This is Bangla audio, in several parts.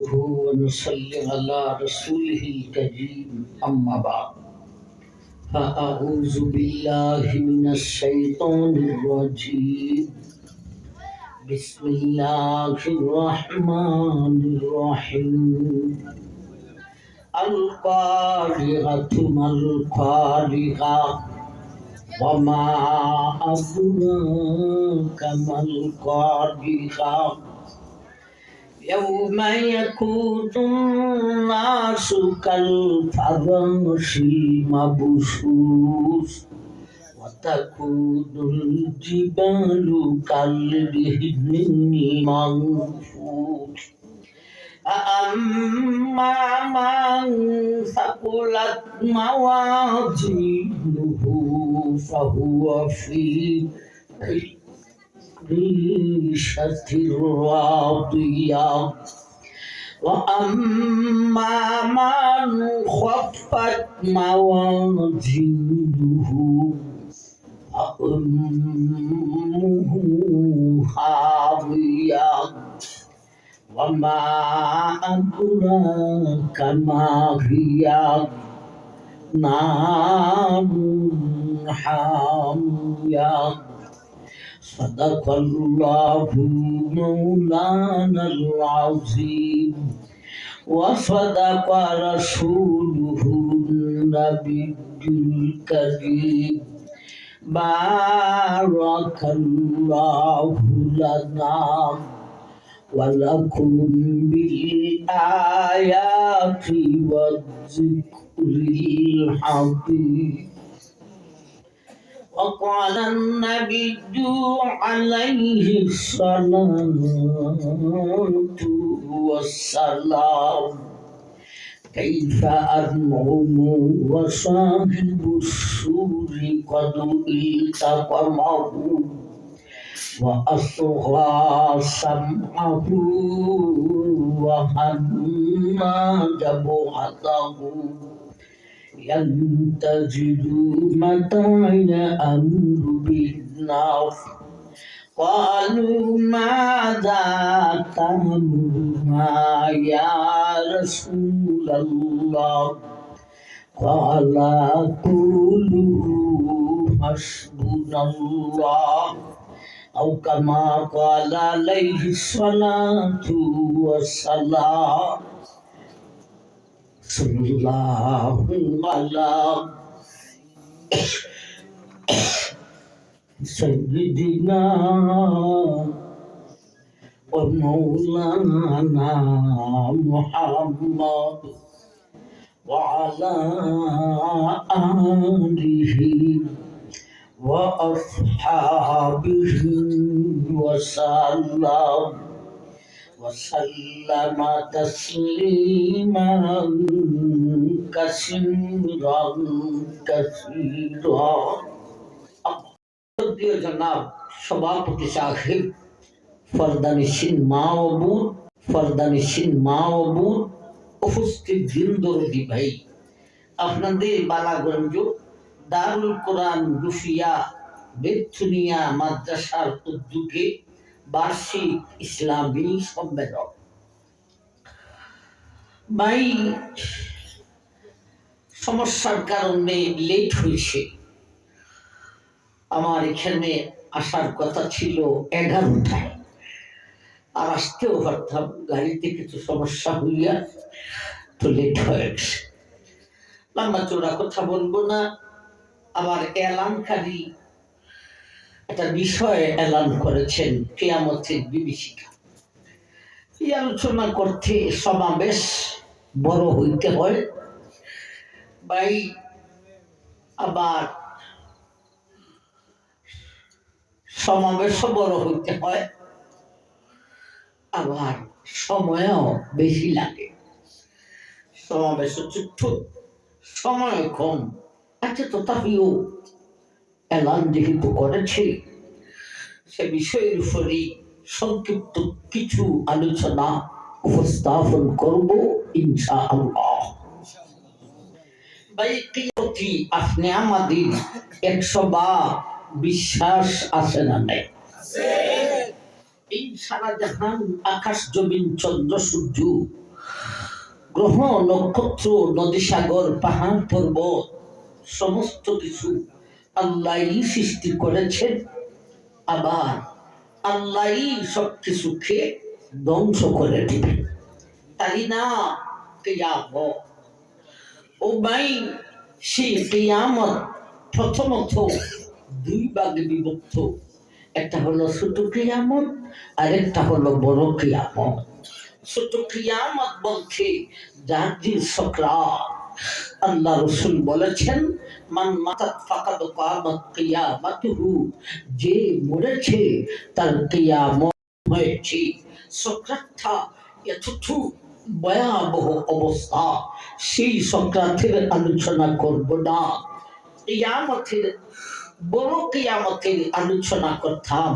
نحمده ونصلي على رسوله الكريم أما بعد فأعوذ بالله من الشيطان الرجيم بسم الله الرحمن الرحيم القارعة ما القارعة وما أدراك ما القارعة يوم يكون الناس كالفراش المبثوث وتكون الجبال كالعهن المنفوش فأما من ثقلت موازينه فهو في عيشة راضية وأما من خفت موازينه فأمه هاوية وما أدراك ما هي نار حامية صدق الله مولانا العظيم وصدق رسوله النبي الكريم بارك الله لنا ولكم بالآيات والذكر الحكيم وقال النبي عليه الصلاة والسلام كيف أنعم وصاحب السور قد التقمه وأصغى سمعه وهنى جبهته ينتظر متى يأمر بالنار قالوا ماذا تأمرنا يا رسول الله قال قولوا حسبنا الله أو كما قال عليه الصلاة والسلام صلى الله على سيدنا ومولانا محمد وعلى آله وأصحابه وسلم تسليما كثيرا জনাব সভাপতি সাহেব ফরদানিসিন মা ও বোন উপস্থিত দিনদরদি ভাই আপনাদের বালাগঞ্জ দারুল কোরআন রুফিয়া বেথুনিয়া মাদ্রাসার উদ্যোগে বার্ষিক ইসলামী সম্মেলন ভাই সমস্যার কারণে লেট হয়েছে আমার এখানে আসার কথা ছিল 11টায় আর আসতেও পারতাম গাড়িতে কিছু সমস্যা হইয়া তো লেট হয়ে গেছে লম্বা চোরা কথা বলবো না আবার এলানকারী একটা বিষয় এলান করেছেন কিয়ামতের বিভীষিকা এই আলোচনা করতে সমাবেশ বড় হইতে হয় ভাই আবার সমাবেশও বড় হইতে হয় আবার সময়ও বেশি লাগে সমাবেশ ছোট্ট সময় কম আচ্ছা তথাপিও এলান যেহেতু করেছে সে বিষয়ের উপরে সংক্ষিপ্ত কিছু আলোচনা উপস্থাপন করব ইনশাআল্লাহ ভাই কিয়ামতি আপনি আমাদের 100 বিশ্বাস আছে না নাই এই সারা জাহান আকাশ জমিন চন্দ্র সূর্য গ্রহ নক্ষত্র নদী সাগর পাহাড় পর্বত সমস্ত কিছু আল্লাহই সৃষ্টি করেছেন, আবার আল্লাহই সবকিছুকে ধ্বংস করে দিবেন। তাই না কিয়ামত। ও ভাই, সেই কিয়ামত প্রথমত দুই ভাগে বিভক্ত। একটা হলো ছোট কিয়ামত, আর একটা হলো বড় কিয়ামত। ছোট কিয়ামত বলতে জাহাজির সকরাত। আল্লাহ রসুল বলেছেন, মান মাতাত ফাকাদ কামাত কিয়ামাতুহু, যে মরেছে তার কিয়ামত হয়েছে। সকরাতটা এতটুকু ভয়াবহ অবস্থা, সেই সকরাতের আলোচনা করব না। কিয়ামতের বড় কিয়ামতের আলোচনা করতাম।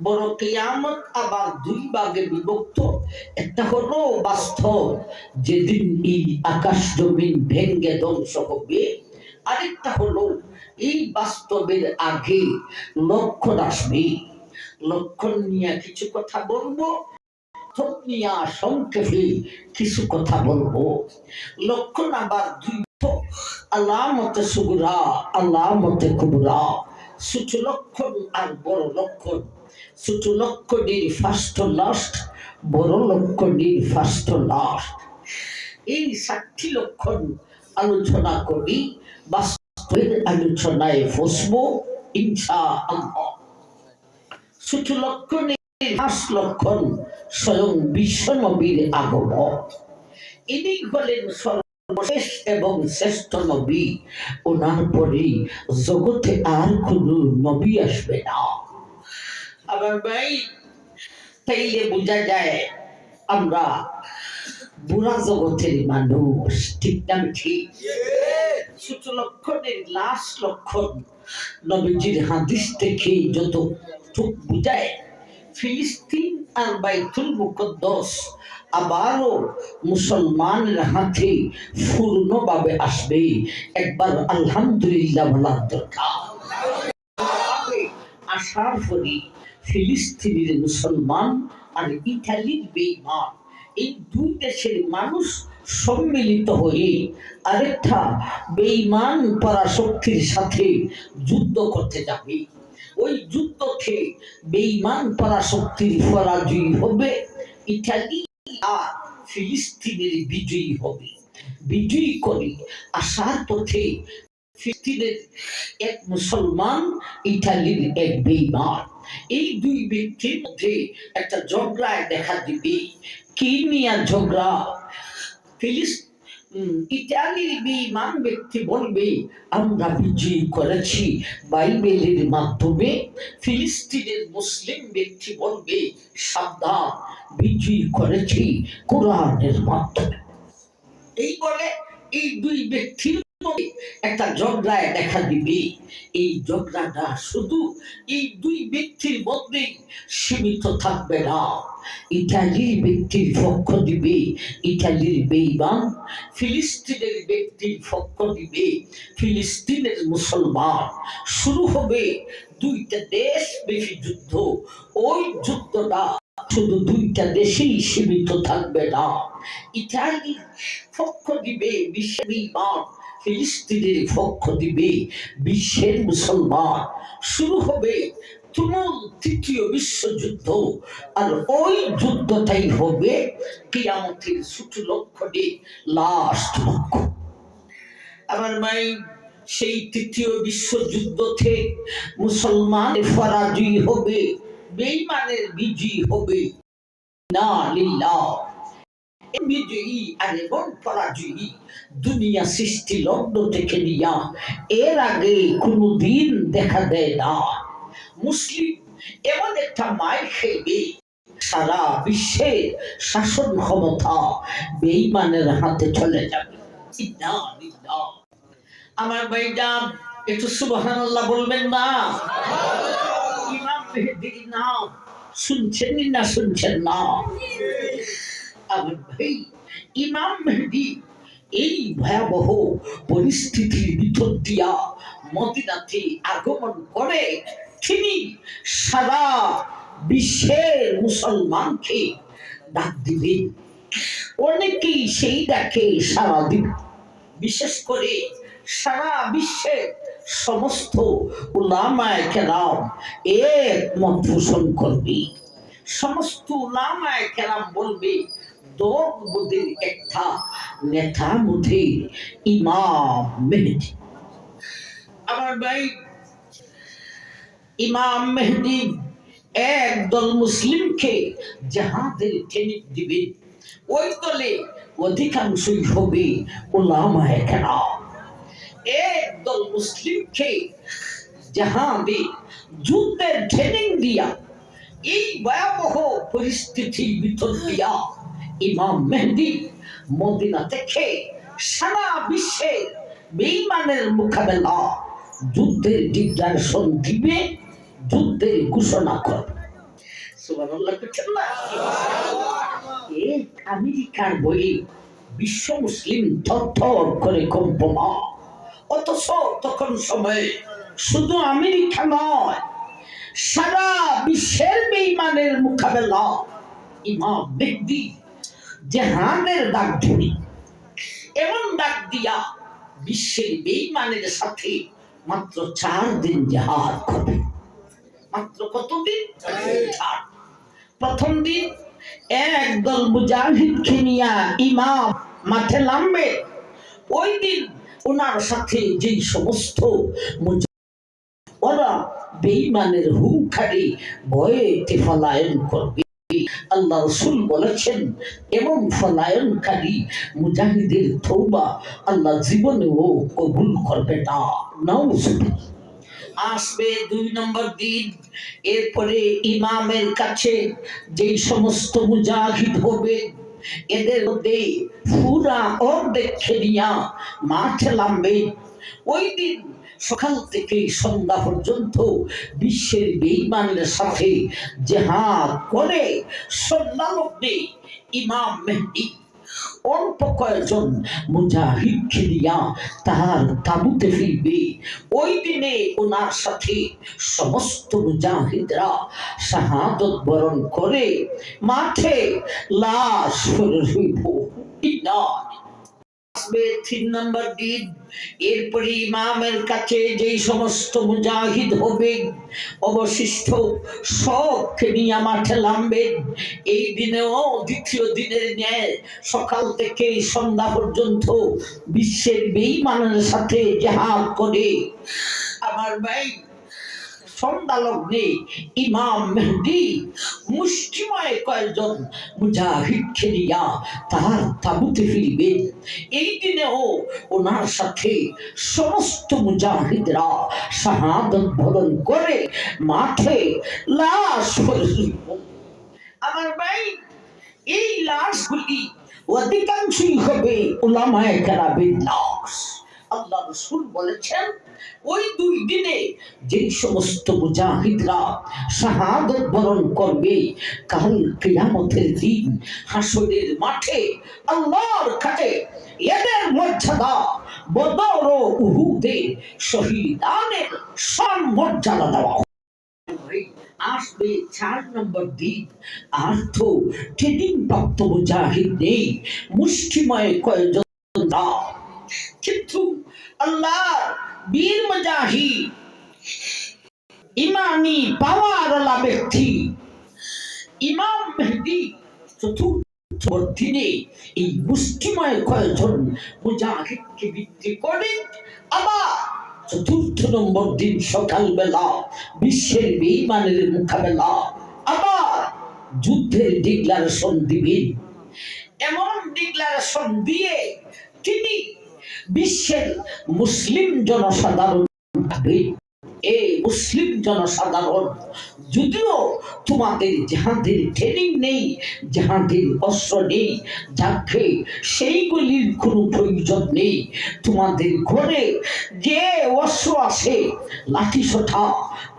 বড় কিয়ামত আবার দুই ভাগে বিভক্ত। একটা হলো বাস্তব, যেদিন এই আকাশ জমিন ভেঙ্গে ধ্বংস হবে। আরেকটা হলো এই বাস্তবের আগে লক্ষণ আসবে। লক্ষণ নিয়ে কিছু কথা বলবো, নিয়ে সংক্ষেপে কিছু কথা বলবো। লক্ষণ আবার দুই, আলামতে সুগরা, আলামতে কুবরা। ছোট লক্ষণ আর বড় লক্ষণ। ছোট লক্ষণের ফার্স্ট লাস্ট, বড় লক্ষণের ফার্স্ট লাস্ট। এই 60 লক্ষণ আলোচনা করি, বাস্তবের আলোচনায় বসবো ইনশাআল্লাহ। ছোট লক্ষণের ফার্স্ট লক্ষণ স্বয়ং বিশ্ব নবীর আগমন। ইনি হলেন সর্বশেষ এবং শ্রেষ্ঠ নবী। ওনার পরে জগতে আর কোন নবী আসবে না। আবার ভাই, তাইলে বোঝা যায় আমরা বুড়া জগতের মানুষ, ঠিক না ঠিক? ছোট লক্ষণের লাস্ট লক্ষণ নবীজির হাদিস থেকে যত বুঝায়, ফিলিস্তিন আর বাইতুল মুকদ্দাস আবারও মুসলমানের হাতে পূর্ণভাবে আসবে। একবার আলহামদুলিল্লাহ বলার দরকার। আসার পরে ফিলিস্তিনের মুসলমান আর ইতালির বেঈমান, এই দুই দেশের মানুষ সম্মিলিত হয়ে আরেকটা বেঈমান পরাশক্তির সাথে যুদ্ধ করতে যাবে। ওই যুদ্ধকে বেঈমান পরাশক্তির পরাজয় হবে, ইতালি আর ফিলিস্তিনের বিজয়ী হবে। বিজয়ী করে আসার পথে ফিলিস্তিনের এক মুসলমান, ইতালির এক বেঈমান, এই দুই ব্যক্তির মধ্যে একটা ঝগড়ায় দেখা দিবে। কি নিয়ে ঝগড়া? ইতালির বেঈমান ব্যক্তি বলবে, আমরা বিজয়ী করেছি বাইবেলের মাধ্যমে। ফিলিস্তিনের মুসলিম ব্যক্তি বলবে, সাবধান, বিজয়ী করেছি কোরআনের মাধ্যমে। এই বলে এই দুই ব্যক্তির একটা ঝগড়ায় দেখা দিবে। এই ঝগড়াটা শুধু এই দুই ব্যক্তির মধ্যেই সীমিত থাকবে না। ইতালির ব্যক্তির পক্ষ দিবে ইতালির বেঈমান, ফিলিস্তিনের ব্যক্তির পক্ষ দিবে ফিলিস্তিনের মুসলমান। শুরু হবে দুইটা দেশ ব্যাপী যুদ্ধ। ওই যুদ্ধটা শুধু দুইটা দেশেই সীমিত থাকবে না। ইতালির পক্ষ দিবে বিশ্বের বেঈমান, ফিলিস্তিনের পক্ষ দিবে বিশ্বের মুসলমান। শুরু হবে তুমুল তৃতীয় বিশ্বযুদ্ধ। আর ওই যুদ্ধটাই হবে কিয়ামতের ছোট লক্ষণে লাস্ট লক্ষণ। আমার ভাই, সেই তৃতীয় বিশ্বযুদ্ধতে মুসলমানের পরাজয় হবে, বেঈমানের বিজয়ী হবে। না লিল্লাহ। বিজয়ী আর এবং পরাজয়ী দুনিয়া সৃষ্টি লগ্ন থেকে নিয়া এর আগে কোনদিন দেখা দেয় না। মুসলিম এমন একটা মায়ের খেয়ে সারা বিশ্বের শাসন ক্ষমতা বেঈমানের হাতে চলে যাবে। আমার ভাইটা একটু সুবহানাল্লাহ বলবেন না? ইমাম মেহেদীর নাম শুনছেন না? শুনছেন না? আমার ভাই, ইমাম মেহেদী এই ভয়াবহ পরিস্থিতির ভিতর দিয়া মদিনাতে আগমন করে তিনি সারা বিশ্বের মুসলমানকে ডাক দিবেন। অনেকেই সেই দেখে সারাদিন, বিশেষ করে সারা বিশ্বে সমস্ত উলামায়ে কেরাম এক মত পোষণ করবে। সমস্ত উলামায়ে কেরাম বলবে দৌড়বুদের একটা নেতা মধ্যে ইমাম মেহেদী। আমার ভাই, ইমাম মেহেদী একদল মুসলিমকে জাহাদের ট্রেনিং দিবে। ওই দলে অধিকাংশই হবে উলামায়ে কেরাম। একদল মুসলিমকে জাহাদে যুদ্ধের ট্রেনিং দিয়া এই ভয়াবহ পরিস্থিতির ভিতর দিয়া ইমাম মেহেদী মদিনা থেকে সারা বিশ্বে বেঈমানের মোকাবেলা যুদ্ধের ডিক্লারেশন দিবে, যুদ্ধের ঘোষণা করবে। সুবহানাল্লাহ বলছেন না? আমেরিকার বই বিশ্ব মুসলিম থরথর করে কম্পমান। অথচ তখন সময়ে শুধু আমেরিকা নয়, সারা বিশ্বের বেঈমানের মোকাবেলা ইমাম মেহেদী জিহাদের ডাক ধরি, এমন ডাক দিয়া বিশ্বের বেঈমানের সাথে মাত্র 4 দিন জিহাদ করবে। মাত্র কতদিন? 4। প্রথম দিন একদল মুজাহিদকে নিয়ে ইমাম মাঠে নামবে। ওই দিন ওনার সাথে যে সমস্ত ওরা বেঈমানের হুঙ্কারে ভয়ে পলায়ন করবে, আল্লাহ রাসূল বলেছেন এমন পলায়নকারী মুজাহিদের তওবা আল্লাহ জীবনেও কবুল করবে না। নাউজুবিল্লাহ। আসবে 2 নম্বর দিন। এরপরে ইমামের কাছে যে সমস্ত মুজাহিদ হবে এদের মধ্যে পুরা অর্ধেক খেলিয়া মাঠে নামবে। ওই দিন সকাল থেকে সন্ধ্যা পর্যন্ত বিশ্বের বেঈমানের সাথে জিহাদ করে সন্ধ্যালগ্নে ইমাম মেহেদী অল্প কয়েকজন মুজাহিদ খেলিয়া তার তাবুতে ফিরবে। ওই দিনে ওনার সাথে সমস্ত মুজাহিদরা শাহাদত বরণ করে মাঠে লাশ পড়ে রইব। 3 নম্বর দিন। এরপরে ইমামের কাছে যে সমস্ত মুজাহিদ হবে অবশিষ্ট সবকে নিয়ে মাঠে নামবে। এই দিনেও দ্বিতীয় দিনের ন্যায় সকাল থেকে সন্ধ্যা পর্যন্ত বিশ্বের বেঈমানের সাথে জিহাদ করে আমার ভাই সন্ধ্যা লগ্নে ইমাম মেহেদী মুষ্টিময় কয়েকজন মুজাহিদকে নিয়া তার তাবুতে ফিরবেন। এই দিনেও ওনার সাথে সমস্ত মুজাহিদরা শাহাদত বরণ করে মাঠে লাশ পড়ে রইব। আমার ভাই, এই লাশগুলি অধিকাংশই হবে উলামায়ে কেরামের লাশ। আল্লাহ রাসূল বলেছেন ওই 2 দিনে যে সমস্ত মুজাহিদরা শাহাদত বরণ করবে কাল কিয়ামতের দিন হাসরের মাঠে আল্লাহর কাছে এদের মর্যাদা বদর ও উহুদে শহীদানের সম্মর্যাদা দেওয়া হবে। আসবে 4 নম্বর দিন। আর তো ট্রেনিং প্রাপ্ত মুজাহিদ নেই, মুষ্টিময় কয়েকজন, কিন্তু আল্লাহ বীর মুজাহিদ ইমানি পাওয়ারওয়ালা ব্যক্তি ইমাম মেহেদী চতুর্থ দিনে এই মুষ্টিময় কয়েকজন মুজাহিদকে বৃদ্ধি করে আবার 4 নম্বর দিন সকালবেলা বিশ্বের বেঈমানের মোকাবেলা আবার যুদ্ধের ডিক্লারেশন দিবেন। এমন ডিক্লারেশন দিয়ে তিনি বিশ্বের মুসলিম জনসাধারণ, এই মুসলিম জনসাধারণ যদিও তোমাদের জিহাদের ট্রেনিং নেই, জিহাদের অস্ত্র নেই, যাকে সেইগুলির কোনো প্রয়োজন নেই, তোমাদের ঘরে যে অস্ত্র আছে লাঠি সোঁটা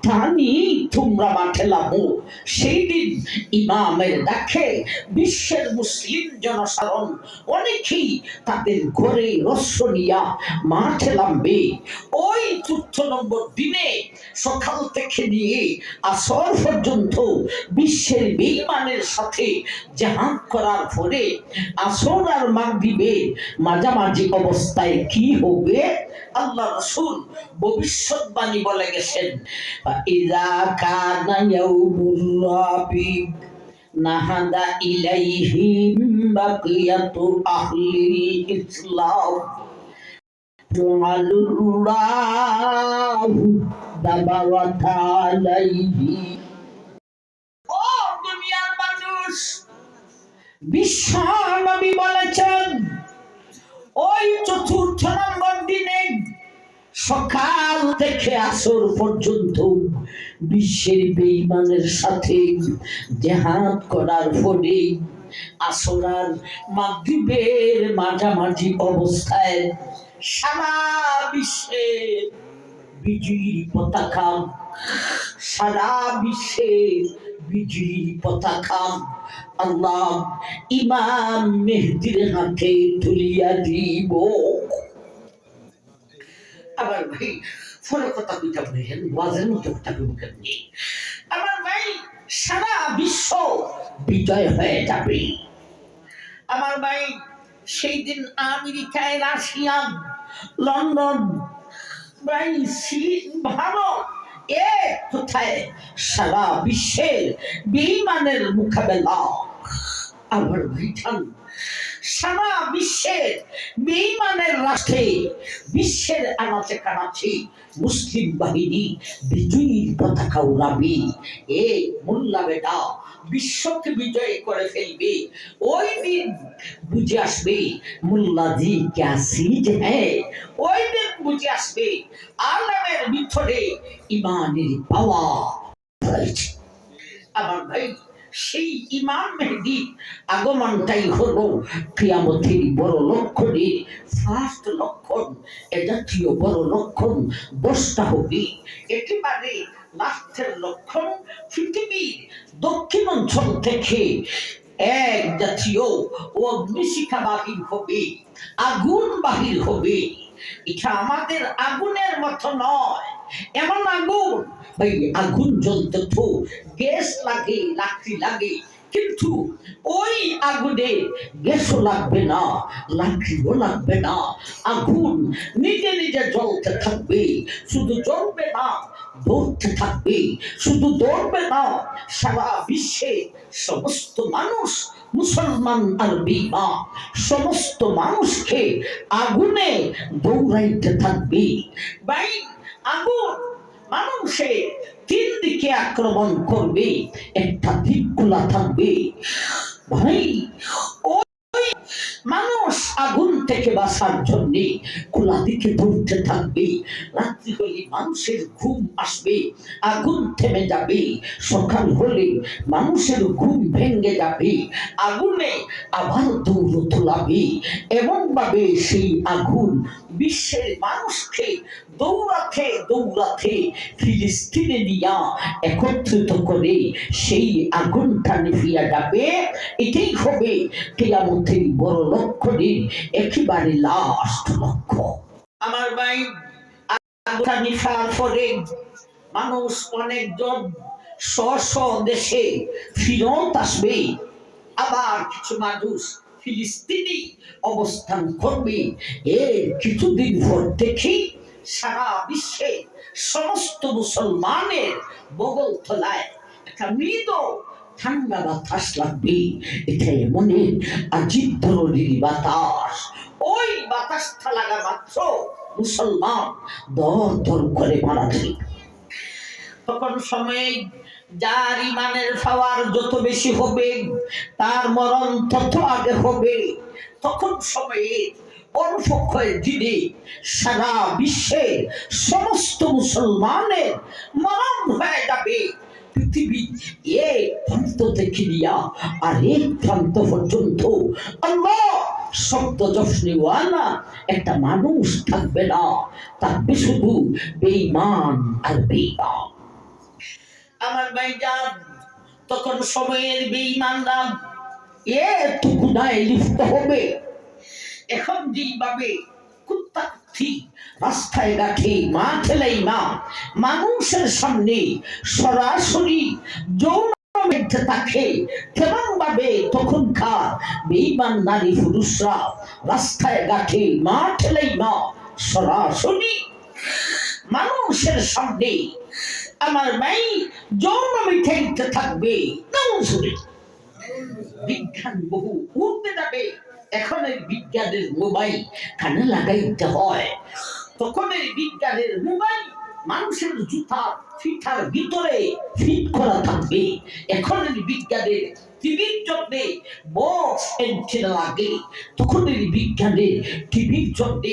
তা নিয়ে তোমরা মাঠে নামো। সেই দিন ইমামের ডাকে বিশ্বের মুসলিম জনসাধারণ অনেকেই তাদের ঘরে রস্য নিয়া মাঠে নামবে। ওই ৪ নম্বর দিনে সকাল থেকে নিয়ে আসর পর্যন্ত বিশ্বের বেঈমানের সাথে জিহাদ করার পরে আসর আর মাগরিবের মাঝামাঝি অবস্থায় কি হবে? আল্লাহ রাসূল ভবিষ্যৎবাণী বলে গেছেন, ইযা কানা ইয়াউমুর রাবিব নাহাদা ইলাইহিম বাকিয়াতু আহলিল ইসলাম জআলুল্লাহু দাবাওয়াতা আলাইহি। ও দুনিয়ার মানুষ, বিশ্ব নবী বলেছেন ওই ৪র্থ নম্বর দিনে সকাল থেকে আসর পর্যন্ত বিশ্বের বেঈমানের সাথে জিহাদ করার ফলে আসর আর মাগরিবের মাঝামাঝি অবস্থায় সারা বিশ্বে বিজয়ী পতাকা, সারা বিশ্বে বিজয়ী পতাকা আল্লাহ ইমাম মেহেদীর হাতে তুলিয়া দিব। আবার ভাই ফলে কথা কইটা বলেন, ওয়াজের মতো কথা কইব কেমনি? আমার ভাই সারা বিশ্ব বিজয় হয়ে যাবে। আমার ভাই সেই দিন আমেরিকায়, রাশিয়া, লন্ডন, ভাই চীন, ভারত কোথায় সারা বিশ্বের বেঈমানের মোকাবেলা। আমার ভাইজান সারা বিশ্বের বেঈমানের রাষ্ট্রে বিশ্বের আনাচে কানাচে মুসলিম বাহিনী বিজয়ীর পতাকা উড়াবে। এ মোল্লা বেটা বিশ্বকে বিজয় করে ফেলবে। ওই দিন বুঝে আসবে মোল্লাজি ক্যা চিজ হ্যায়। ওই দিন বুঝে আসবে আলমের ভিতরে ইমানের পাওয়ার রয়েছে। আমার ভাই সেই ইমাম মেহেদী আগমনটাই হলো কিয়ামতের বড় লক্ষণের ফার্স্ট লক্ষণ। এ জাতীয় বড় লক্ষণ 10টা হবে। একেবারে লাস্টের লক্ষণ পৃথিবীর দক্ষিণ অঞ্চল থেকে এক জাতীয় অগ্নিশিখা বাহির হবে, আগুন বাহির হবে। এটা আমাদের আগুনের মতো নয়, এমন আগুন ভাই আগুন জ্বলতে তো গ্যাস লাগে, লাকড়ি লাগে, কিন্তু ওই আগুনে গ্যাসও লাগবে না, লাকড়িও লাগবে না। আগুন নিজে নিজে জ্বলতে থাকবে, শুধু জ্বলবে না দৌড়তে থাকবে, শুধু দৌড়বে না, সারা বিশ্বে সমস্ত মানুষ মুসলমান আর বেঈমান সমস্ত মানুষকে আগুনে দৌড়াইতে থাকবে। ভাই আগুন মানুষের 3 দিকে আক্রমণ করবে, একটা দিক খোলা থাকবে। ভাই ওই মানুষ আগুন থেকে বাঁচার জন্য খোলা দিকে দৌড়তে থাকবে। রাত্রি হলে মানুষের ঘুম আসবে, আগুন থেমে যাবে। সকাল হলে মানুষের ঘুম ভেঙে যাবে, আগুনে আবার দৌড় তোলাবে। এমন ভাবে সেই আগুন বিশ্বের মানুষকে দৌড়াতে দৌড়াতে ফিলিস্তিনে নিয়া একত্রিত করে সেই আগুনটা নিভিয়া যাবে। এটাই হবে কিয়ামতের বড় লক্ষণের একেবারে লাস্ট লক্ষ্য। আমার ভাই আগুনটা নিভার পরে মানুষ অনেকজন স্ব দেশে ফিরত আসবে, আবার কিছু মানুষ ফিলিস্তিনি অবস্থান করবে। এর কিছুদিন পর দেখি সারা বিশ্বে সমস্ত মুসলমানের বগল তলায় একটা মৃদু ঠান্ডা বাতাস লাগবে। এটা এমনি আজীব ধরনের বাতাস। ওই বাতাসটা লাগা মাত্র মুসলমান দর দর করে মারা যাবে। তখন সময়ে যার ইমানের পাওয়ার যত বেশি হবে তার মরণ তত আগে হবে। তখন সময়ে অল্প কয়েকদিনে সারা বিশ্বের সমস্ত মুসলমানের মরণ হয়ে যাবে। পৃথিবী এক প্রান্ত থেকে নিয়া আর এক প্রান্ত পর্যন্ত আল্লাহ শব্দ জশনিওয়ালা একটা মানুষ থাকবে না, থাকবে শুধু বেঈমান আর বেঈমান। আমার ভাইজান, তখন সময়ের বেঈমানরা একটু গুনায় লিপ্ত হবে। এখন যেইভাবে কুত্তাকুত্তি রাস্তায় ঘাটে মা ঠেলাই মা মানুষের সামনে সরাসরি যৌন মধ্যে থাকে, কেমন ভাবে তখনকার বেঈমান নারী পুরুষরা রাস্তায় ঘাটে মা ঠেলাই মা সরাসরি মানুষের সামনে আমার ভাই যৌন মিঠাইতে থাকবে। বিজ্ঞান বহু উঠতে যাবে। এখন এই বিজ্ঞানের মোবাইল কানে লাগাইতে হয়, তখন এই বিজ্ঞানের মোবাইল মানুষের জুতা ফিতার ভিতরে ফিট করা থাকবে। এখন এই বিজ্ঞানের টিভির জন্য বক্স এন্টেনা লাগে, তখন এই বিজ্ঞানের টিভির জন্য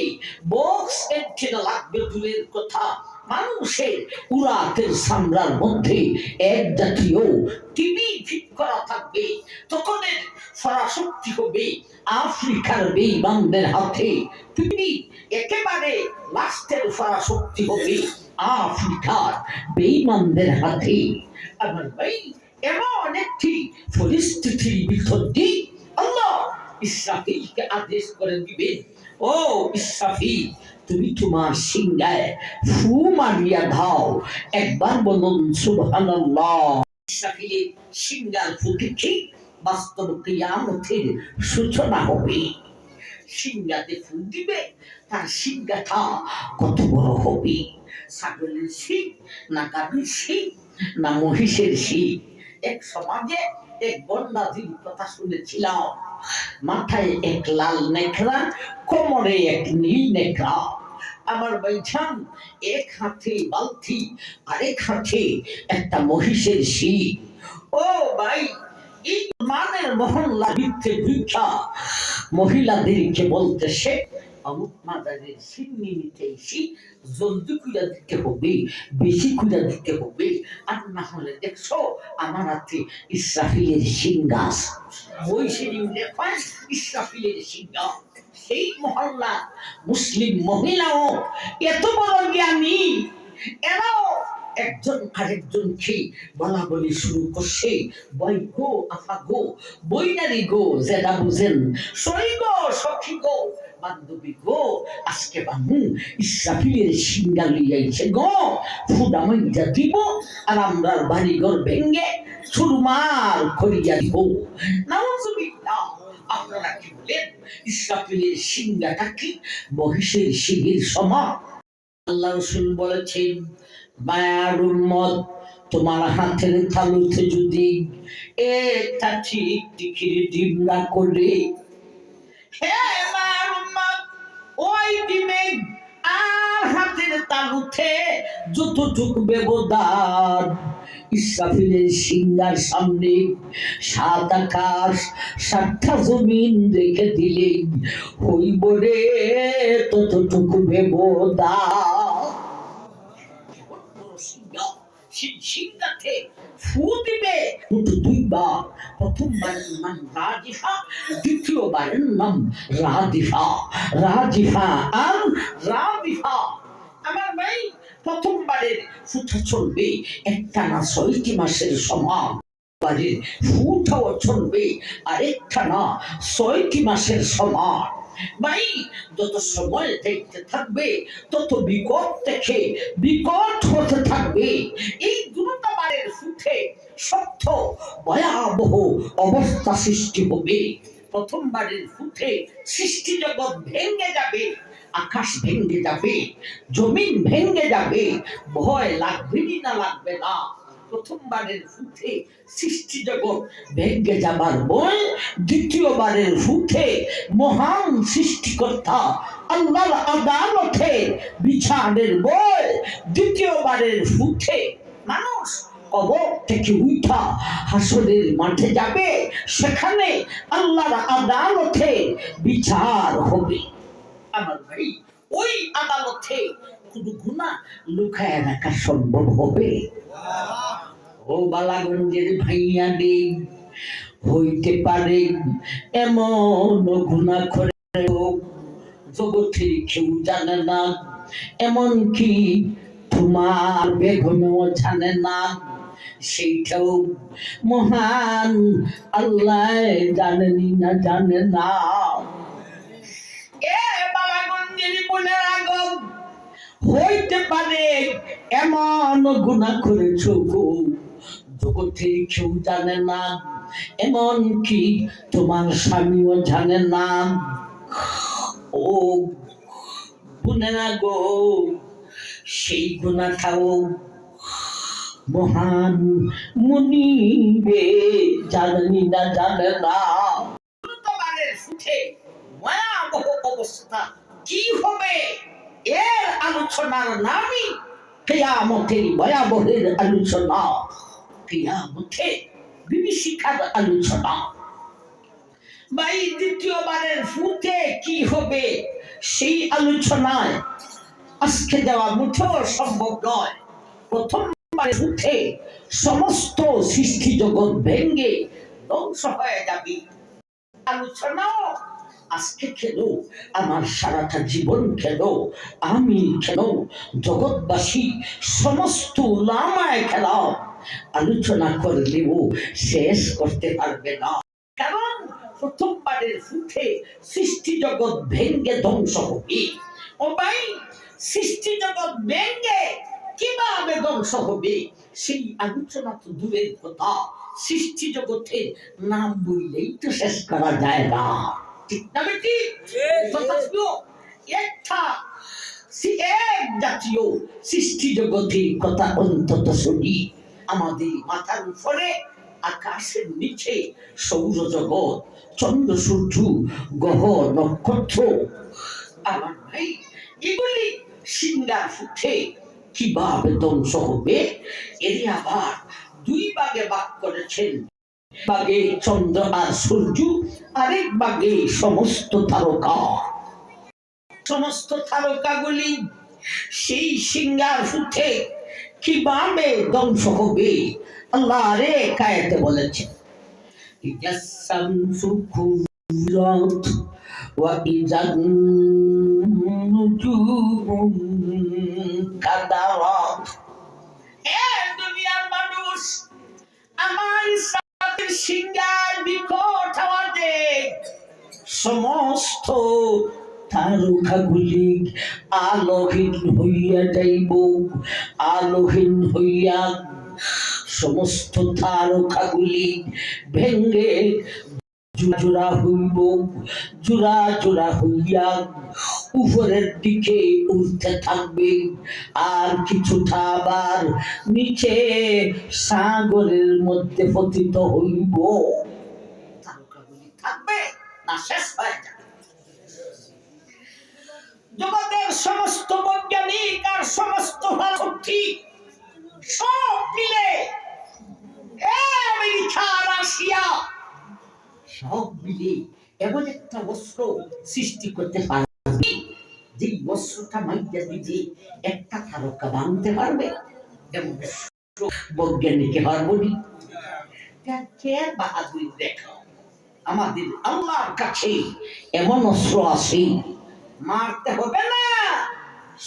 বক্স এন্টেনা লাগবে দূরের কথা, মানুষের উরাতের সামরার মধ্যে এক জাতীয় টিভি ফিট করা থাকবে। তখন ফরাশক্তি হবে আফ্রিকার বেঈমানদের হাতে, টিভি একেবারে লাস্টের ফরাশক্তি হবে আফ্রিকার বেঈমানদের হাতে। আমার ভাই, এমন একটি পরিস্থিতির ভিতর দিয়ে আল্লাহ ইসরাফিলকে আদেশ করে দিবেন, ও ইসরাফিল, তুমি তোমার সিংহায় ফু মারিয়া দাও। একবার বলুন সুবহানাল্লাহ। ইসরাফিলের সিংহার ফু থেকে বাস্তব কিয়ামতের সূচনা হবে। সিংহাতে ফু দিবে, তার সিংহাটা কত বড় হবে? ছাগলের শিং না গাভীর শিং না মহিষের শিং? এক সমাজে এক বন্যাধীর কথা শুনেছিলাম। মাথায় এক লাল নেকড়া, কোমরে এক নীল নেকড়া। আমার ভাইজান, এক হাতে বালতি আরেক হাতে একটা মহিষের শিং। ও ভাই, এই মানের মহল্লা ভিত্তিক ভিক্ষা মহিলাদেরকে বলতেছে অমুক মাদারের সিন্নি নিতে এসি, জলদি কুইয়া দিতে হবে, বেশি কুইয়া দিতে হবে, আর না হলে দেখছো আমার হাতে ইসরাফিলের সিংহাস। ওই সেদিন দেখেন ইসরাফিলের সিংহাস। সেই মহল্লা মুসলিম মহিলাও এত বড় জ্ঞানী, এরাও একজন আরেকজনকে বলা বলি শুরু করছে, বই গো আফা গো, বইনারি গো, যেটা বুঝেন সই গো, সখী গো, বান্ধবী গো, আজকে বানু ইসরাফিলের সিংহা লইয়াইছে গো, ফুডা মাইজা দিব আর আমরার বাড়িঘর ভেঙ্গে চুরমার করিয়া দিব। নাউজুবিল্লাহ। আপনারা কি বলেন, ইসরাফিলের সিংহাটা কি মহিষের সিংহের সমান? আল্লাহ রাসূল বলেছেন, মায়ার উম্মত, তোমার হাতের তালুতে যদি একটা ঠিক টিকির ডিম না করে, হে মায়ার উম্মত, ওই ডিমে আর হাতের তালুতে যতটুকু ব্যবধান, ইসরাফিলের সিংহার সামনে ৭ আকাশ ৭টা জমিন রেখে দিলে হইব রে ততটুকু ব্যবধান। সিংহাতে ফু দিবে দুইবার, প্রথমবারের নাম রাজিফা, দ্বিতীয়বারের নাম রাদিফা। রাজিফা আর রাদিফা। আমার ভাই, প্রথমবারের ফুটা চলবে একটানা ৬টি মাসের সমান, বারের ফুটাও চলবে আরেকটানা ৬টি মাসের সমান। ভাই, যত সময় দেখতে থাকবে তত বিকট থেকে বিকট হতে থাকবে। এই দ্রুতবারের ফুটে সত্য ভয়াবহ অবস্থা সৃষ্টি হবে। প্রথমবারের ফুটে সৃষ্টি জগৎ ভেঙে যাবে, আকাশ ভেঙে যাবে, জমিন ভেঙে যাবে। ভয় লাগবে না লাগবে না? প্রথমবারের ফুটে সৃষ্টি জগৎ ভেঙে যাবার বই, দ্বিতীয়বারের ফুটে মহান সৃষ্টিকর্তা আল্লাহর আদালতে বিচারের বই, দ্বিতীয়বারের ফুটে মানুষ কবর থেকে উঠা হাসরের মাঠে যাবে, সেখানে আল্লাহর আদালতে বিচার হবে। আমার ভাই, ওই আদালতে কোনো গুনাহ লুকায় রাখা সম্ভব হবে? ও বালাগঞ্জের ভাইয়া নেই, হইতে পারে এমন গুনাহ করে জগতের কেউ জানে না, এমনকি তোমার বেগমেও জানে না। সেইটাও মহান আল্লাহ জানেনি না জানে না। এ বাবা মন্দির মনে রাখো, হইতে পারে এমন গুনাহ করেছ গো জগতে কেউ জানে না, এমন কি তোমার স্বামীও জানে না। ও গুনেরা গো, সেই গুনাহটাও মহান মুনিবে জানেনি না জানে না। তোমাদের সুখে ভয়াবহ অবস্থা কি হবে এর আলোচনার নামই কিয়ামতের ভয়াবহের আলোচনা, কিয়ামতে বিভীষিকার আলোচনা। ভাই দ্বিতীয়বারের ফুটে কি হবে সেই আলোচনায় আজকে যাওয়া মুঠেও সম্ভব নয়। প্রথমবারে ফুটে সমস্ত সৃষ্টি জগৎ ভেঙ্গে ধ্বংস হয়ে যাবে আলোচনাও আজকে খেল, আমার সারাটা জীবন খেল, আমি খেল, জগৎবাসী সমস্ত উলামায়ে কেরাম আলোচনা করলেও শেষ করতে পারবে না। কারণ প্রথমবারের ফুটে সৃষ্টি জগৎ ভেঙ্গে ধ্বংস হবে। ও ভাই, সৃষ্টি জগৎ ভেঙ্গে কিভাবে ধ্বংস হবে সেই আলোচনা তো দূরের কথা, সৃষ্টি জগতের নাম বললেই তো শেষ করা যায় না, ঠিক না বেটি? একটা এক জাতীয় সৃষ্টি জগতের কথা অন্তত শুনি। আমাদের মাথার উপরে আকাশের নিচে সৌরজগৎ, চন্দ্র সূর্য, গ্রহ নক্ষত্র, আমার ভাই এগুলি সিঙ্গার ফুটে কিভাবে ধ্বংস হবে এর আবার দুই ভাগে ভাগ করেছেন। ভাগে চন্দ্র আর সূর্য, আরেক ভাগে সমস্ত তারকা। সমস্ত তারকাগুলি সেই সিঙ্গার ফুটে কিভাবে ধ্বংস হবে আল্লাহ রে কায়েতে বলেছেন, ইয়াসামসু কুবিরাত ওয়া ইযান নুজুমুন কাদারাত। হে দুনিয়ার মানুষ, আমার সাথে সিঙ্গার বিকট আওয়াজে সমস্ত তারকাগুলি আলোহীন হইয়া যাইব, আলোহীন হইয়া সমস্ত তারকাগুলি ভেঙ্গে জোড়া হইব, জোড়া জোড়া হইয়া উপরের দিকে উঠতে থাকবে, আর কিছুটা আবার নিচে সাগরের মধ্যে পতিত হইব। তারকাগুলি থাকবে না শেষ হয়ে যাবে। জগতের সমস্ত বৈজ্ঞানিক আর সমস্ত শক্তি সব মিলে আমেরিকা, রাশিয়া সব মিলে এমন একটা অস্ত্র সৃষ্টি করতে পারবে যে অস্ত্রটা মাইয়া দিতে একটা তারকা ভাঙতে পারবে। এমন বৈজ্ঞানিক হারমোনি বাহাদুরি দেখো, আমাদের আল্লাহর কাছে এমন অস্ত্র আছে, মারতে হবে না,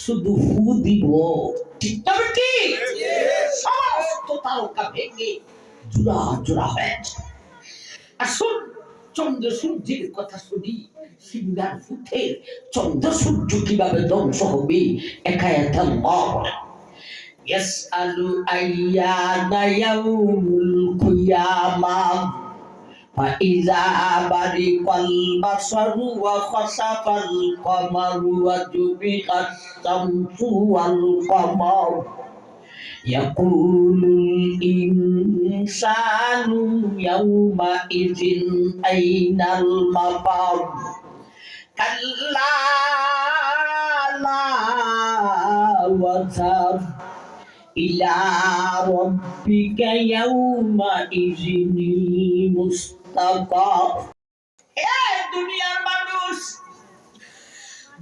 শুধু ফু দিব, ঠিক না বেটি? সমস্ত তারকা ভেঙে জোড়া জোড়া হয়েছে। আসুন চন্দ্র সূর্যের কথা শুনি। সিঙ্গার ফুটে চন্দ্র সূর্য কিভাবে ধ্বংস হবে একায়াত আল্লাহ বলেন, ইয়াসআলু আইয়ানা ইয়াউমুল কিয়ামাহ فإذا برق البصر وخسف القمر وجمع الشمس والقمر يقول الإنسان يومئذ أين المفر كلا لا وزر إلى ربك يومئذ المستقر। হে দুনিয়ার মানুষ,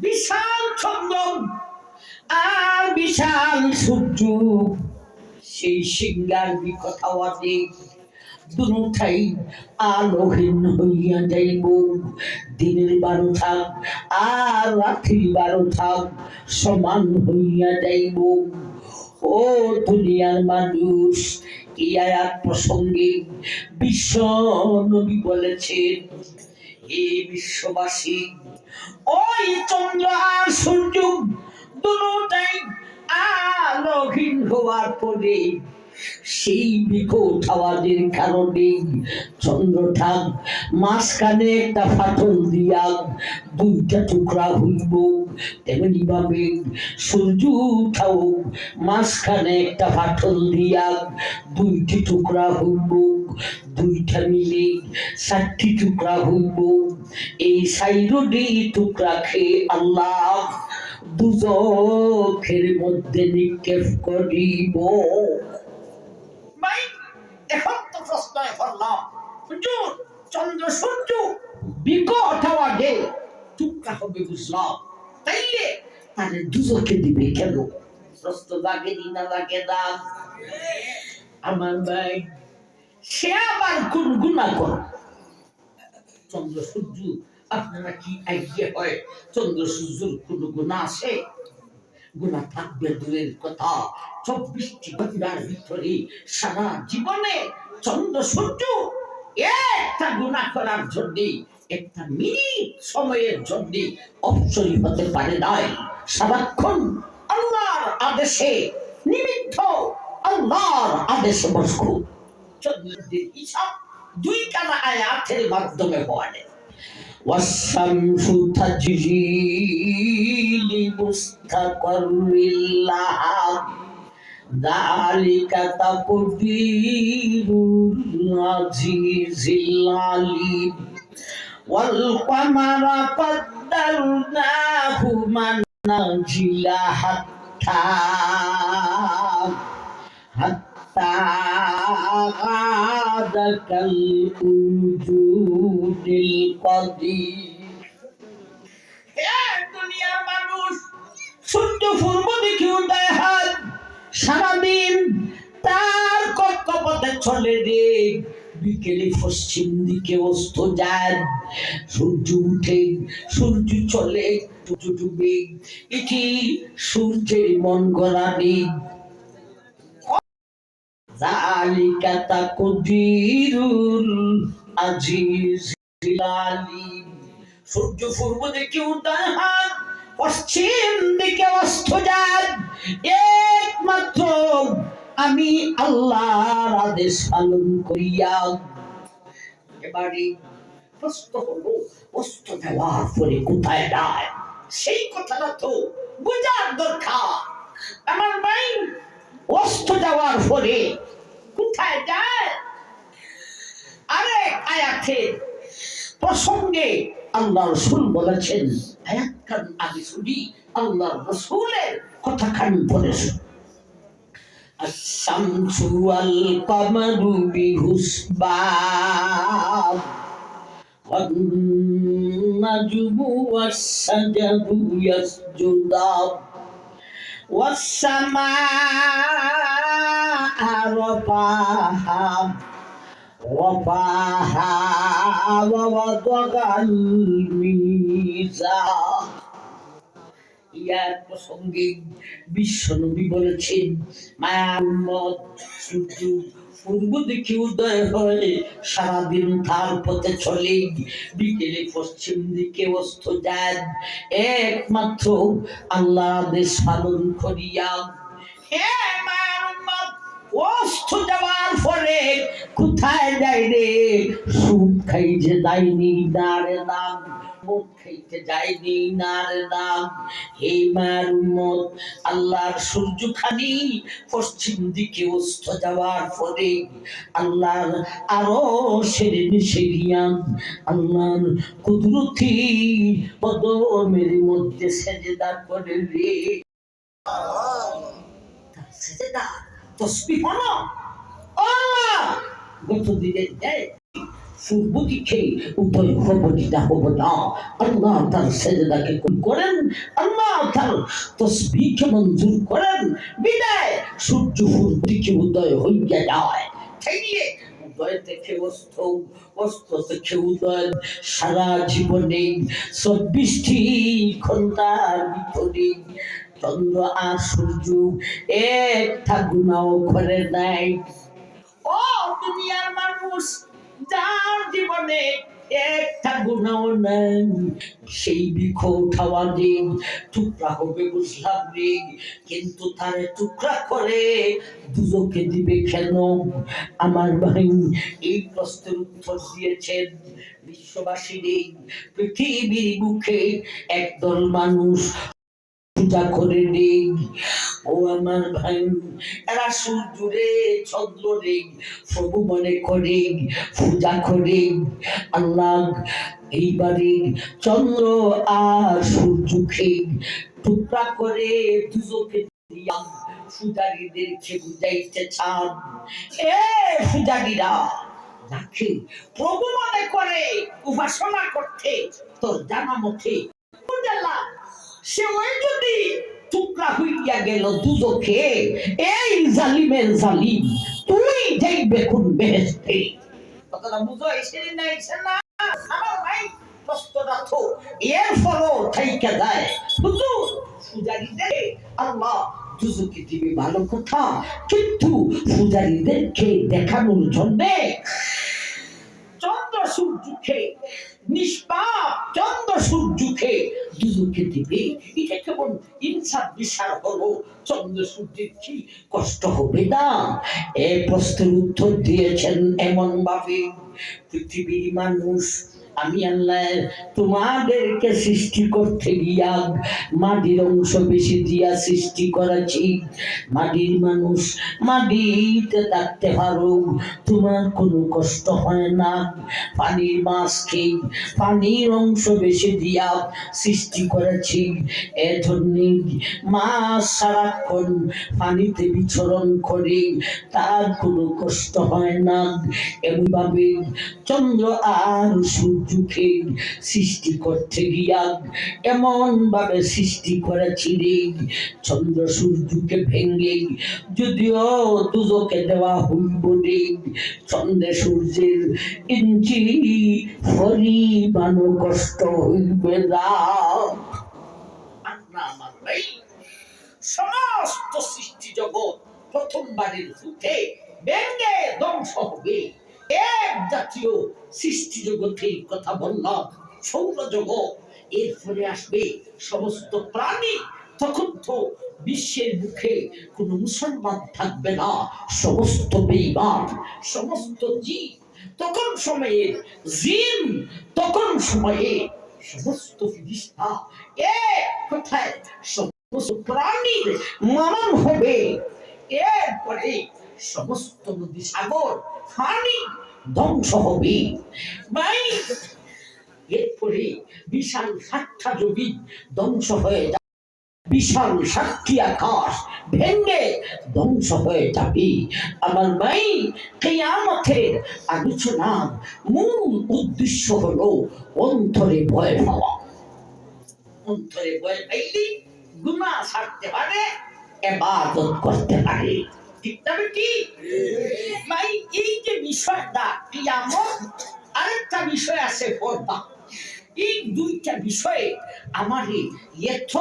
বিশাল চন্দ্র আর বিশাল সূর্য সেই সিঙ্গার বিকট আওয়াজে দুটাই আলোহীন হইয়া যাইব। দিনের 12 থাক আর রাত্রির 12 থাক সমান হইয়া যাইব। ও দুনিয়ার মানুষ, এই আয়াত প্রসঙ্গে বিশ্ব নবী বলেছেন, হে বিশ্ববাসী, ওই চন্দ্র আর সূর্য দুটোটাই আলোহীন হওয়ার পরে সেই বিকট আওয়াজের কারণে চন্দ্রটা মাঝখানে একটা ফাটল দিয়া দুইটা টুকরা হইব, তেমনি ভাবে সূর্যটাও মাঝখানে একটা ফাটল দিয়া দুইটি টুকরা হইব, দুইটা মিলে চারটি টুকরা হইব। এই সাইরোডি টুকরা খেয়ে আল্লাহ দুজখের মধ্যে নিক্ষেপ করিব। এখন তো প্রশ্ন করলাম, হুজুর চন্দ্র সূর্য বিকট আওয়াজে টুকরা হবে বুঝলাম, তাইলে তাহলে দুজকে দিবে কেন? প্রশ্ন লাগে না লাগে না? আমার ভাই, সে আবার কোন গুনাহ করে? চন্দ্র সূর্য, আপনারা কি আইডিয়া হয় চন্দ্র সূর্যের কোন গুনাহ আছে? গুনাহ থাকবে দূরের কথা, 24টি ঘটনার ভিতরে সারা জীবনে চন্দ্র সূর্য একটা গুনাহ করার জন্য একটা মিনিট সময়ের জন্য অপচয় হতে পারে নাই। সারাক্ষণ আল্লাহর আদেশে নিমিত্ত, আল্লাহর আদেশে মশগুল। চন্দ্রের হিসাব দুই কানা আয়াতের মাধ্যমে হয়। والشمس تجري لمستقر لها ذلك تقدير العزيز العليم والقمر قدرناه منازل حتى عاد كالوجود القديم। দুনিয়ার মানুষ সূর্য পূর্ব দিকে উদয় হয়, সারাদিন তার কক্ষপথে চলে রে, বিকেলে পশ্চিম দিকে অস্ত যায়। সূর্য উঠে, সূর্য চলে, সূর্য ডুবে, এটি সূর্যের মন গড়া দিক। ذلك تقدير العزيز العليم। সূর্য পূর্ব দিকে উদয় হয়, পশ্চিম দিকে অস্ত যায়, একমাত্র আমি আল্লাহর আদেশ পালন করিয়া। এবারে প্রশ্ন হলো, অস্ত যাওয়ার পরে কোথায় যায়? সেই কথাটা তো বোঝার দরকার। আমার ভাই, অস্ত যাওয়ার পরে কোথায় যায়? আরেক আয়াতে প্রসঙ্গে আল্লাহ রাসূল বলেছেন, আয়াত কান আগে শুনি, আল্লাহ রাসূলের কথা কান পড়েছেন। আশ-শামসু ওয়াল কামারু বিহুসবান ওয়ান নাজমু ওয়াস-শাজারু ইয়াসজুদান والسماء رفعها ووضع الميزان। ইয়ার প্রসঙ্গে বিশ্বনবী বলেছেন, মায়ার উম্মত, সূর্য পূর্ব দিকে উদয় হয়, সারাদিন তার পথে চলে, বিকেলে পশ্চিম দিকে অস্ত যায়, একমাত্র আল্লাহ আদেশ পালন করিয়া। হে মায়ার উম্মত, অস্ত যাওয়ার পরে কোথায় যায় রে? সুদ খাইতে যায়নি না রে নাম, মদ খাইতে যায়নি না রে নাম। হে মায়ার উম্মত, আল্লাহর সূর্য খানি পশ্চিম দিকে অস্ত যাওয়ার পরে আল্লাহর আরশের নিচে গিয়া আল্লাহর কুদরতি কদমের মধ্যে সেজদা করে রে। সেজদা তসবিহ হলো আল্লাহ গত দিনে দেয় পূর্ব দিকে উদয় হব না হব না, আল্লাহ তার সেজদাকে করেন, আল্লাহ তার তসবিহকে মঞ্জুর করেন, বিদায় সূর্য পূর্ব দিকে উদয় হইয়া যায়। তাইলে উদয় থেকে অস্ত, অস্ত থেকে উদয়, সারা জীবনে 24টি ঘন্টার ভিতরে চন্দ্র আর সূর্য একটা গুনাহ করে নাই। দুনিয়ার মানুষ যার জীবনে একটা গুণাও নাই, সেই বৃক্ষ উঠাওয়া দিন টুকরা হবে বুঝলাম রে, কিন্তু তারে টুকরা করে দুজকে দিবে কেন? আমার ভাই এই প্রশ্নের উত্তর দিয়েছেন বিশ্ববাসী রে। পৃথিবীর মুখে একদল মানুষ পূজা করে রে, ও আমার ভাই, এরা সূর্য রে চন্দ্র রে প্রভু মনে করে পূজা করে। আল্লাহ এইবারে চন্দ্র আর সূর্যকে টুকরা করে দুজকে দিয়া পূজারীদেরকে বুঝাইতে চান, এ পূজারীরা যাকে প্রভু মনে করে উপাসনা করতে তোর জানা মতে সে ওই যদি টুকরা হইয়া গেল দুজকে, এই জালিমের জালিম তুই যাইবে কোন বেহেশতে? কথাটা বুঝো এসে না এসে না আমার ভাই কষ্ট রাখো, এর ফলও থাইকা যায় হুজুর পূজারীদের আল্লাহ দুজকে দিবে ভালো কথা, কিন্তু পূজারীদেরকে দেখানোর জন্যে চন্দ্র সূর্যকে নিষ্পাপ চন্দ্র সূর্যকে দুজকে দিবে। এটা কেমন ইনসাফ বিচার হলো? চন্দ্র সূর্যের কি কষ্ট হবে না? এ প্রশ্নের উত্তর দিয়েছেন এমন ভাবে পৃথিবীর মানুষ আমি আল্লাহ তোমাদেরকে সৃষ্টি করতে গিয়া মাটির অংশ বেশি দিয়া সৃষ্টি করেছি। মাটির মানুষ মাটিতে থাকতে পারো, তোমার কোনো কষ্ট হয় না। পানির মাছকে পানির অংশ বেশি দিয়া সৃষ্টি করেছি, এজন্য মাছ সারাক্ষণ পানিতে বিচরণ করে, তার কোনো কষ্ট হয় না। এমনভাবে চন্দ্র আর সূর্যকে সৃষ্টি করতে গিয়া এমন ভাবে সৃষ্টি করেছি রে, চন্দ্র সূর্যকে ভেঙ্গে যদিও দুজকে দেওয়া হইব রে, চন্দ্র সূর্যের ইঞ্চি পরিমাণ কষ্ট হইবে না। আমার ভাই সমস্ত সৃষ্টি জগৎ প্রথমবারের যুদ্ধে ভেঙ্গে ধ্বংস হবে। এক জাতীয় সৃষ্টি জগতের কথা বললাম, সৌরজগৎ, এরপরে আসবে সমস্ত প্রাণী। তখন তো বিশ্বের মুখে কোন মুসলমান থাকবে না, সমস্ত বেঈমান, সমস্ত জীব তখন সময়ে, জিন তখন সময়ে, সমস্ত ফেরেশতা এক কথায় সমস্ত প্রাণীর মরণ হবে। এরপরে সমস্ত নদী সাগর পানি ধ্বংস হবে ভাই। এরপরে বিশাল সাতটা জমি ধ্বংস হয়ে যাবে, বিশাল সাতটি আকাশ ভেঙে ধ্বংস হয়ে যাবে। আমার ভাই কিয়ামতের আলোচনার মূল উদ্দেশ্য হলো অন্তরে ভয় পাওয়া। অন্তরে ভয় পাইলে গুনাহ ছাড়তে পারে, ইবাদত করতে পারে। ঠিক না বেটি? ভাই এই যে বিষয়টা কিয়ামত, আরেকটা বিষয় আছে পর্দা। এই দুইটা বিষয়ে আমারই এত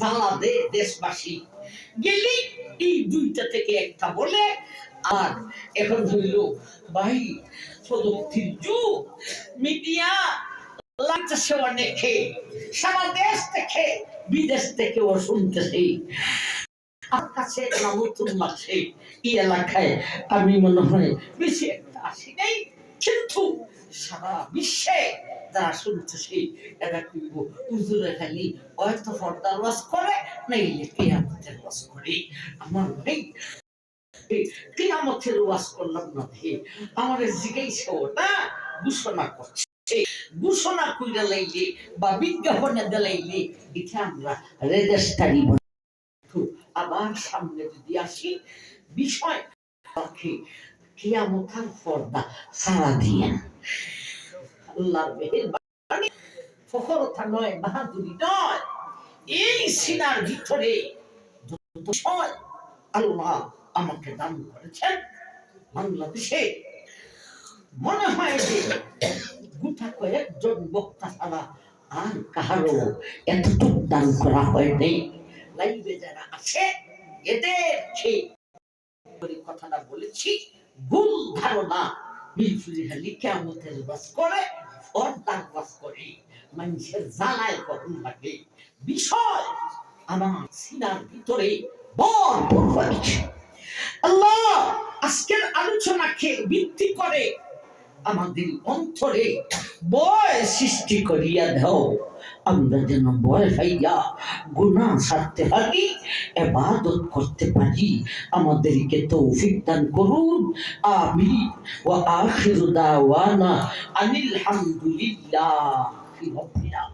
জ্বালা দে দেশবাসী গেলি এই দুইটা থেকে একটা বলে। আর এখন হইল ভাই প্রযুক্তির যুগ, মিডিয়া লাগছে অনেকে, সারা দেশ থেকে বিদেশ থেকেও শুনতেছি। আমার কাছে নতুন লাগছে এই এলাকায়, আমি মনে হয় বেশি একটা আসি নাই, কিন্তু সারা বিশ্বে যারা শুনতেছি এরা কিন্তু হুজুরে খালি হয়তো পর্দার ওয়াজ করে, নাইলে কিয়ামতের ওয়াজ করে। আমার ভাই কিয়ামতের ওয়াজ করলাম না ভাই, আমার জিজ্ঞাসা ওটা ঘোষণা করছে, ঘোষণা কইরা লাইলে বা বিজ্ঞাপনে দিলাইলে এটা আমরা রেজিস্ট্রি। আবার সামনে যদি আসি বিষয় কিয়ামতের পর্দা সারা দিয়েন। আল্লাহর মেহেরবানি, ফখরতা নয়, বাহাদুরি নয়, এই সিনার ভিতরে বিষয় আল্লাহ আমাকে দান করেছেন। বাংলাদেশে মনে হয় যে গোটা কয়েকজন বক্তা ছাড়া আর কাহারও এতটুকু দান করা হয়নি। লাইভে যারা আছে এদের কথাটা বলেছি, ভুল ধারণা মিলফুলি খালি কেমতের বাস করে, পর্দার বাস করে, মানুষের জ্বালায় কখন লাগে বিষয় আমার সিনার ভিতরে ভরপুর হয়েছে। আল্লাহ আজকের আলোচনাকে ভিত্তি করে আমাদের অন্তরে ভয় সৃষ্টি করিয়া দাও, আমরা যেন ভয় হইয়া গুনাহ ছাড়তে পারি, ইবাদত করতে পারি। আমাদেরকে তৌফিক দান করুন, আমিন। ওয়া আখিরু দাওয়ানা আনিল হামদুলিল্লাহি রাব্বিল আলামিন।